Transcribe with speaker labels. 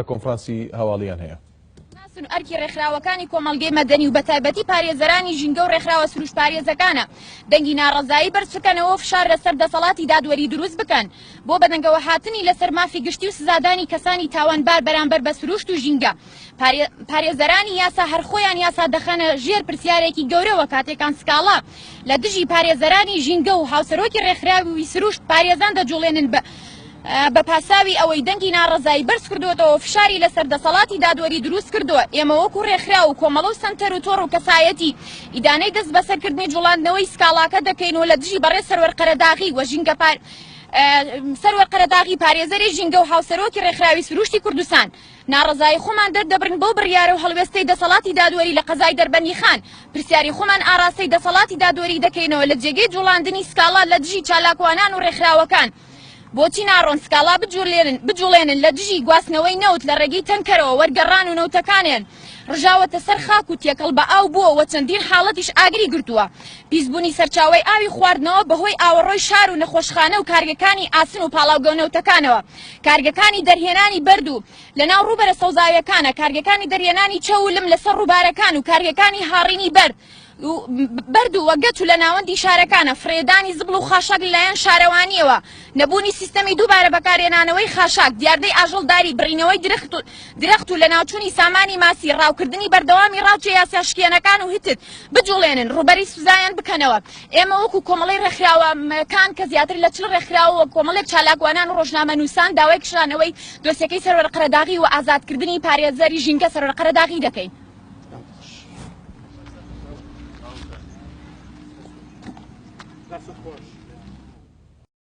Speaker 1: کۆنفرانسی هەواڵیان هەیە.
Speaker 2: ئەرکی ڕێکخراوەکانی کۆمەڵگەی مەدەنی و بەتایبەتی پارێزەرانی ژینگە و ڕێکخراوە سروش پارێزەکانە دەنگی ناڕەزایی بەرز بکەنەوە فشار لەسەر دەسەڵاتی دادوەری دروست بکەن بۆ بەدەنگەوە هاتنی لەسەر مافی گشتی و سزادانی کەسانی تاوانبار بەرامبەر بە سروشت و ژینگە. پارێزەرانی یاسا هەرخۆیان یاسا دەخەنە ژێر پرسیارێکی گەورەوە کاتێکان سکاڵا لە دژی پارێزەرانی ژینگە و هاوسەرۆکی ڕێکخراوی سروشت پارێزان دەجوڵێنن بە پاساوی ئەوەی دەنگی ناڕەزایی بەرز کردوێتەوە فشاری لەسەر دەسەڵاتی دادوەری دروست کردووە. ئێمە وەکو ڕێکخرا و کۆمەڵە و سەنتەر و تۆڕ و کەسایەتی ئیدانەی دەست بەسەرکردنی جوڵاندنەوەی سکاڵاکە دەکەینەوە لە دژی بەڕێ سەروەر قەرەداغی وە ژینگە سەروەر قەرەداغی پارێزەری ژینگە و هاوسەرۆکی ڕێکخراوی سروشتی کوردستان ناڕەزایی خۆمان دەردەبرن بۆ بڕیارە و هەڵوێستەی دەسەڵاتی دادوەری لە قەزای دەربەنی خان پرسیاری خۆمان ئاراستەی دەسەڵاتی دادوەری دەکەینەوە لە جێگەی جوڵاندنی سکاڵا لە دژی چالاکوانان و ڕێکخراوەکان. بۆچی ناڕۆن سکاڵا بجوڵێنن لە دژی گواستنەوەی نەوت لە ڕێگەی تەنکەرەوە وەرگەڕان و نەوتەکانیان ڕژاوەتە سەر خاک و تێکەڵ بە ئاو بووە چەندین حاڵەتیش ئاگری گرتووە. پیسبوونی سەرچاوی ئاوی خواردنەوە بەهۆی ئاوەڕۆی شار و نەخۆشخانە و کارگەکانی ئاسن و پاڵاوگەونەوتەکانەوە کارگەکانی دەرهێنانی بەرد و لەناو ڕووبەرە سەوزاویەکانە کارگەکانی دەرهێنانی چەو و لم لەسەر ڕووبارەکان و کارگەکانی هاڕینی بەرد و وەگەت و لە ناوەندی شارەکانە فرێدانی زبڵ و خاشاک لەلایەن شارەوانیەوە نەبوونی سیستەمی دووبارە بەکارهێنانەوەی خاشاک دیاردەی ئاژەڵداری بڕینەوەی درەخت و لە ناوچوونی سامانی ماسی ڕاوکردنی بەردەوامی ڕاوچە یاساشکێنەکان و هتت بجوڵێنن ڕوبەری سوزایان بکەنەوە. ئێمە وەکو کۆمەڵی ڕێکخراوەکان کە زیاتر لە 40 ڕێکخراوە کۆمەڵێک چالاکوانان و ڕۆژنامە نووسان داوای کشانەوەی دۆسیەکەی سەروەر قەرەداغی و ئازادکردنی پارێزەری ژینگە سەروەر قەرەداغی دەکەین.
Speaker 3: That's the point.